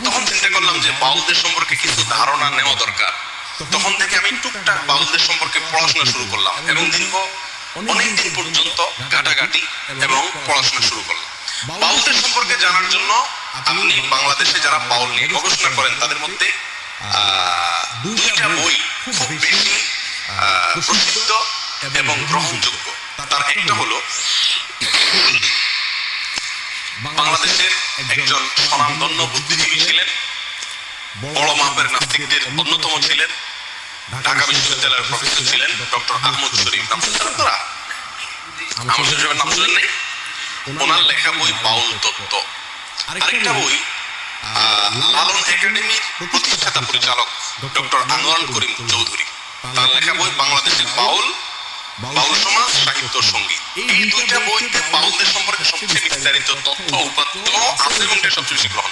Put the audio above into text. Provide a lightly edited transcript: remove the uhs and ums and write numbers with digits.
তখন চিন্তা করলাম যে বাউলদের সম্পর্কে কিছু ধারণা নেওয়া দরকার। তখন থেকে আমি টুকটাক বাউলদের সম্পর্কে পড়াশোনা শুরু করলাম এবং দীর্ঘ অনেকদিন পর্যন্ত ঘাটাঘাটি এবং পড়াশোনা শুরু করলাম। বাউলদের সম্পর্কে জানার জন্য আপনি বাংলাদেশে যারা বাউল নিয়ে গবেষণা করেন তাদের মধ্যে দুইটা বই খুব বেশি প্রসিদ্ধ এবং গ্রহণযোগ্য। তার একটা হলো বাংলাদেশের একজন স্বনামধন্য বুদ্ধিজীবী ছিলেন, বড় মাপের নাস্তিকদের অন্যতম ছিলেন, ঢাকা বিশ্ববিদ্যালয়ের প্রফেসর ছিলেন ডক্টর আহমদ শরীফ। নাম শুনছেন আপনারা? আহমদ শরীফের নাম শুনেন নাই? ওনার লেখা বই বাউল তত্ত্ব। আরেকটা বই লালন একাডেমির প্রতিষ্ঠাতা পরিচালক ডক্টর আনোয়ারুল করিম চৌধুরী, তার লেখা বই বাংলাদেশের বাউল, বাউল সমাজ, সাহিত্য, সঙ্গীত। এই দুইটা বইতে বাউলদের সম্পর্কে সবচেয়ে বিস্তারিত তথ্য উপাত্ত আছে এবং সবচেয়ে বেশি গ্রহণ।